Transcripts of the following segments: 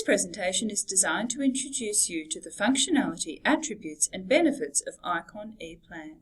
This presentation is designed to introduce you to the functionality, attributes and benefits of Icon ePlan.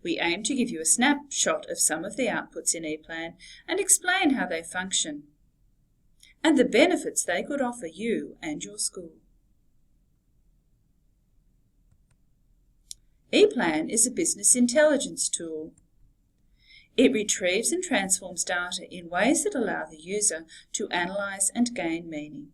We aim to give you a snapshot of some of the outputs in ePlan and explain how they function and the benefits they could offer you and your school. ePlan is a business intelligence tool. It retrieves and transforms data in ways that allow the user to analyse and gain meaning.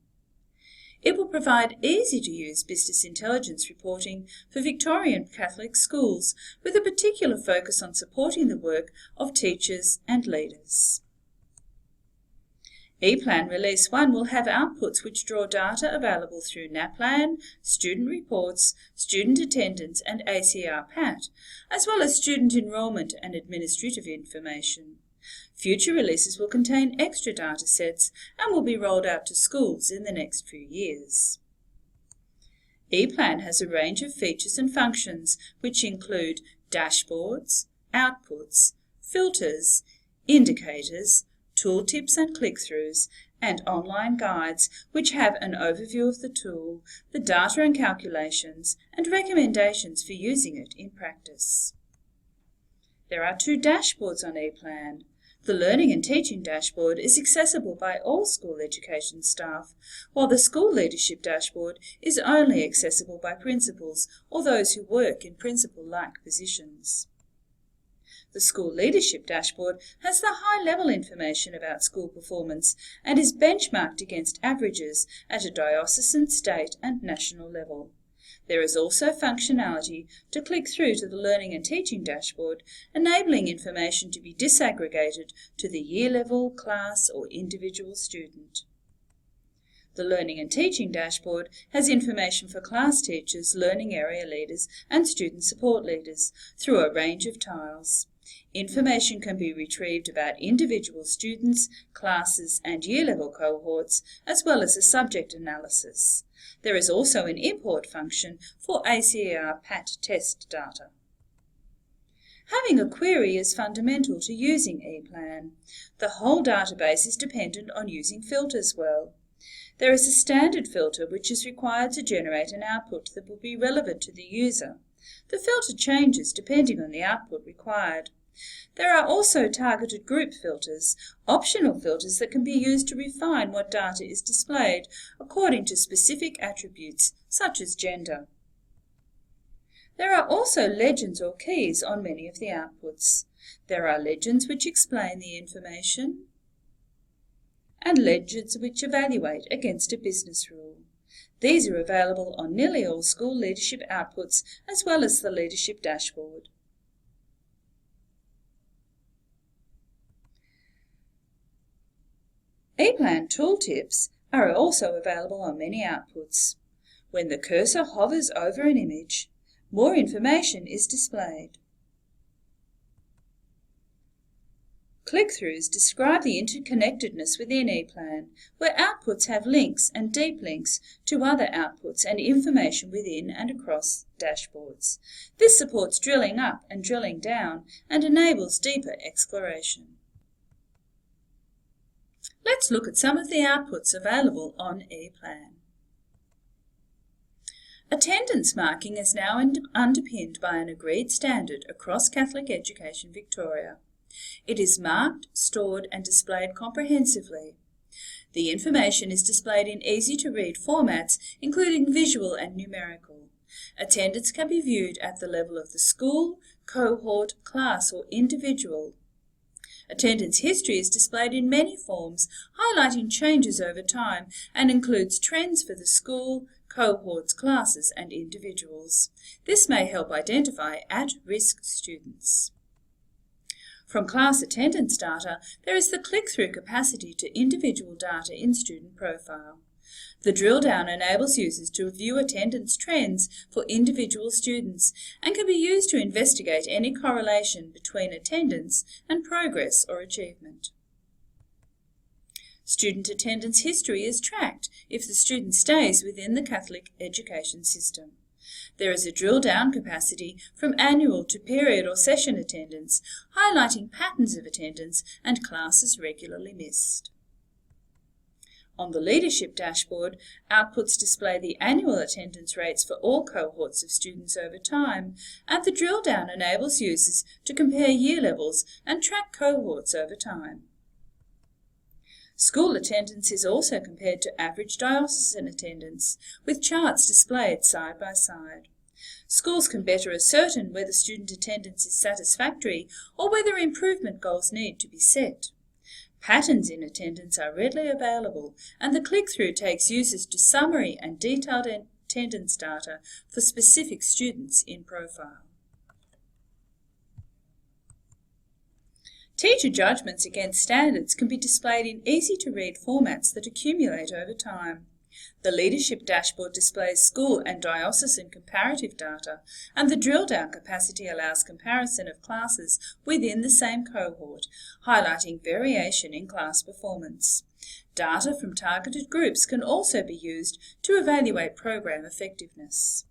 It will provide easy-to-use business intelligence reporting for Victorian Catholic schools with a particular focus on supporting the work of teachers and leaders. ePlan Release 1 will have outputs which draw data available through NAPLAN, student reports, student attendance and ACR PAT, as well as student enrolment and administrative information. Future releases will contain extra data sets and will be rolled out to schools in the next few years. ePlan has a range of features and functions which include dashboards, outputs, filters, indicators, tooltips and click-throughs, and online guides which have an overview of the tool, the data and calculations, and recommendations for using it in practice. There are two dashboards on ePlan. The Learning and Teaching dashboard is accessible by all school education staff, while the School Leadership dashboard is only accessible by principals or those who work in principal-like positions. The School Leadership dashboard has the high-level information about school performance and is benchmarked against averages at a diocesan, state and national level. There is also functionality to click through to the Learning and Teaching dashboard, enabling information to be disaggregated to the year level, class or individual student. The Learning and Teaching dashboard has information for class teachers, learning area leaders and student support leaders through a range of tiles. Information can be retrieved about individual students, classes and year-level cohorts, as well as a subject analysis. There is also an import function for ACR PAT test data. Having a query is fundamental to using ePlan. The whole database is dependent on using filters well. There is a standard filter which is required to generate an output that will be relevant to the user. The filter changes depending on the output required. There are also targeted group filters, optional filters that can be used to refine what data is displayed according to specific attributes such as gender. There are also legends or keys on many of the outputs. There are legends which explain the information and legends which evaluate against a business rule. These are available on nearly all school leadership outputs as well as the leadership dashboard. ePlan tooltips are also available on many outputs. When the cursor hovers over an image, more information is displayed. Click-throughs describe the interconnectedness within ePlan, where outputs have links and deep links to other outputs and information within and across dashboards. This supports drilling up and drilling down and enables deeper exploration. Let's look at some of the outputs available on ePlan. Attendance marking is now underpinned by an agreed standard across Catholic Education Victoria. It is marked, stored and displayed comprehensively. The information is displayed in easy-to-read formats, including visual and numerical. Attendance can be viewed at the level of the school, cohort, class or individual. Attendance history is displayed in many forms, highlighting changes over time and includes trends for the school, cohorts, classes and individuals. This may help identify at-risk students. From class attendance data, there is the click-through capacity to individual data in student profile. The drill down enables users to view attendance trends for individual students and can be used to investigate any correlation between attendance and progress or achievement. Student attendance history is tracked if the student stays within the Catholic education system. There is a drill-down capacity from annual to period or session attendance, highlighting patterns of attendance and classes regularly missed. On the leadership dashboard, outputs display the annual attendance rates for all cohorts of students over time, and the drill down enables users to compare year levels and track cohorts over time. School attendance is also compared to average diocesan attendance, with charts displayed side by side. Schools can better ascertain whether student attendance is satisfactory or whether improvement goals need to be set. Patterns in attendance are readily available, and the click-through takes users to summary and detailed attendance data for specific students in profile. Teacher judgments against standards can be displayed in easy-to-read formats that accumulate over time. The leadership dashboard displays school and diocesan comparative data, and the drill-down capacity allows comparison of classes within the same cohort, highlighting variation in class performance. Data from targeted groups can also be used to evaluate program effectiveness.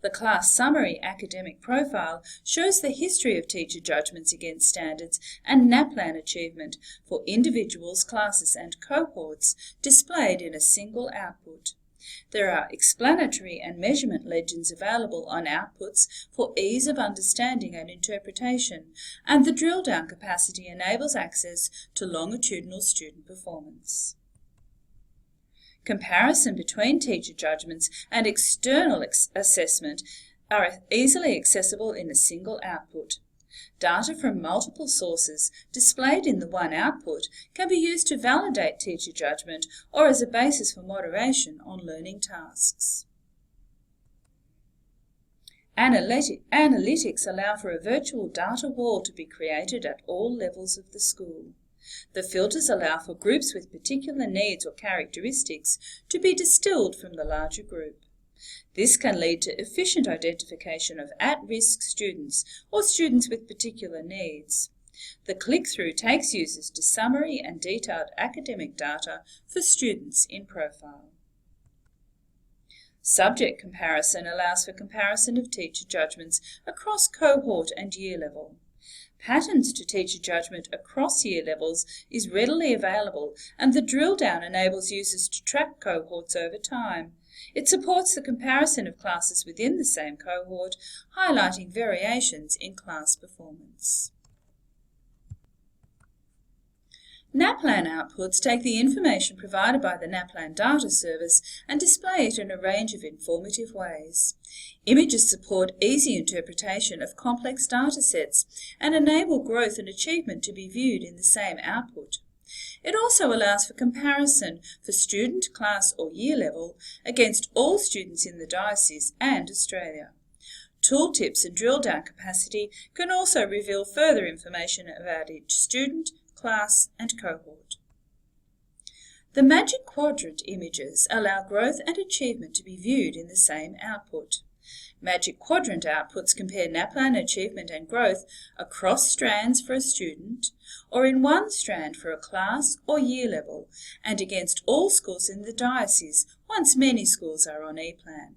The class summary academic profile shows the history of teacher judgments against standards and NAPLAN achievement for individuals, classes and cohorts displayed in a single output. There are explanatory and measurement legends available on outputs for ease of understanding and interpretation, and the drill-down capacity enables access to longitudinal student performance. Comparison between teacher judgments and external assessment are easily accessible in a single output. Data from multiple sources displayed in the one output can be used to validate teacher judgment or as a basis for moderation on learning tasks. Analytics allow for a virtual data wall to be created at all levels of the school. The filters allow for groups with particular needs or characteristics to be distilled from the larger group. This can lead to efficient identification of at-risk students or students with particular needs. The click-through takes users to summary and detailed academic data for students in profile. Subject comparison allows for comparison of teacher judgments across cohort and year level. Patterns to teacher judgment across year levels is readily available, and the drill down enables users to track cohorts over time. It supports the comparison of classes within the same cohort, highlighting variations in class performance. NAPLAN outputs take the information provided by the NAPLAN data service and display it in a range of informative ways. Images support easy interpretation of complex data sets and enable growth and achievement to be viewed in the same output. It also allows for comparison for student, class or year level against all students in the diocese and Australia. Tooltips and drill down capacity can also reveal further information about each student, class and cohort. The Magic Quadrant images allow growth and achievement to be viewed in the same output. Magic Quadrant outputs compare NAPLAN achievement and growth across strands for a student, or in one strand for a class or year level, and against all schools in the diocese once many schools are on ePlan.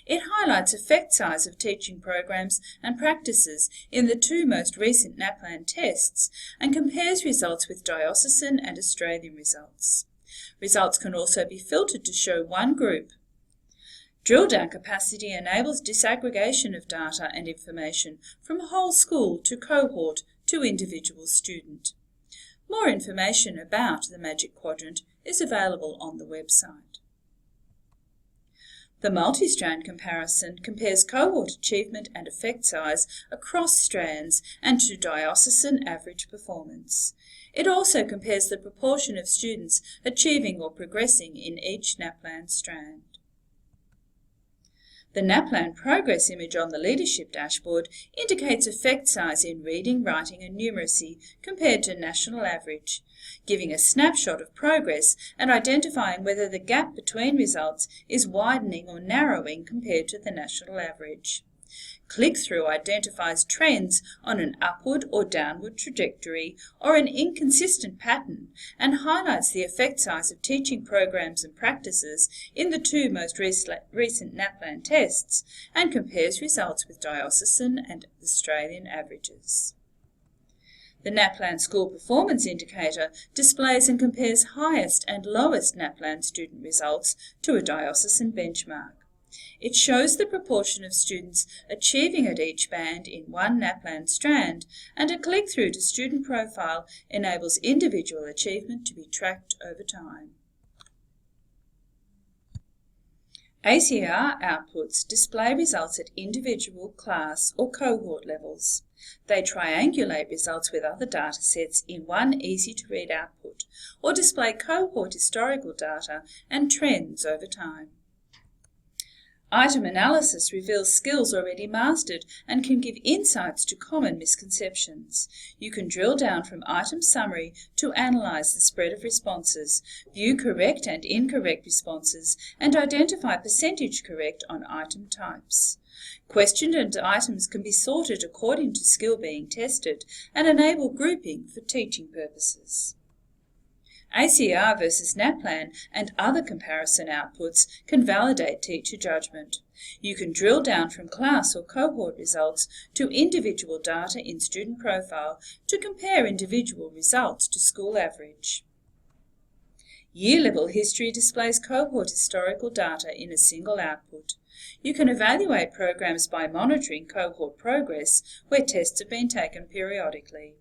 It highlights effect size of teaching programs and practices in the two most recent NAPLAN tests and compares results with diocesan and Australian results. Results can also be filtered to show one group. Drill down capacity enables disaggregation of data and information from whole school to cohort to individual student. More information about the Magic Quadrant is available on the website. The multi-strand comparison compares cohort achievement and effect size across strands and to diocesan average performance. It also compares the proportion of students achieving or progressing in each NAPLAN strand. The NAPLAN progress image on the leadership dashboard indicates effect size in reading, writing and numeracy compared to national average, giving a snapshot of progress and identifying whether the gap between results is widening or narrowing compared to the national average. Click-through identifies trends on an upward or downward trajectory or an inconsistent pattern and highlights the effect size of teaching programs and practices in the two most recent NAPLAN tests and compares results with diocesan and Australian averages. The NAPLAN School Performance Indicator displays and compares highest and lowest NAPLAN student results to a diocesan benchmark. It shows the proportion of students achieving at each band in one NAPLAN strand, and a click-through to student profile enables individual achievement to be tracked over time. ACR outputs display results at individual, class or cohort levels. They triangulate results with other data sets in one easy-to-read output, or display cohort historical data and trends over time. Item analysis reveals skills already mastered and can give insights to common misconceptions. You can drill down from item summary to analyse the spread of responses, view correct and incorrect responses, and identify percentage correct on item types. Questioned items can be sorted according to skill being tested and enable grouping for teaching purposes. ACR versus NAPLAN and other comparison outputs can validate teacher judgment. You can drill down from class or cohort results to individual data in student profile to compare individual results to school average. Year-level history displays cohort historical data in a single output. You can evaluate programs by monitoring cohort progress where tests have been taken periodically.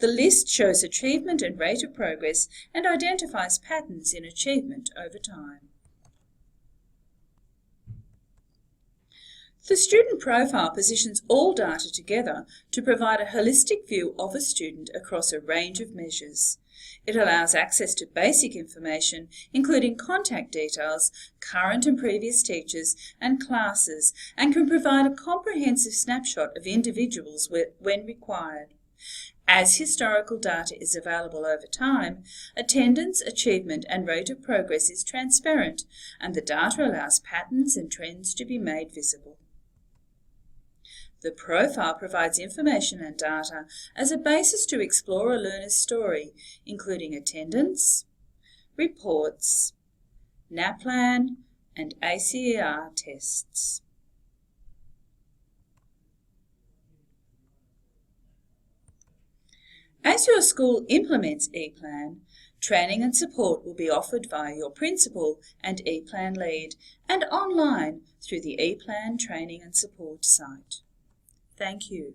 The list shows achievement and rate of progress and identifies patterns in achievement over time. The student profile positions all data together to provide a holistic view of a student across a range of measures. It allows access to basic information, including contact details, current and previous teachers, and classes, and can provide a comprehensive snapshot of individuals when required. As historical data is available over time, attendance, achievement and rate of progress is transparent, and the data allows patterns and trends to be made visible. The profile provides information and data as a basis to explore a learner's story, including attendance, reports, NAPLAN and ACR tests. As your school implements ePlan, training and support will be offered via your principal and ePlan lead and online through the ePlan Training and Support site. Thank you.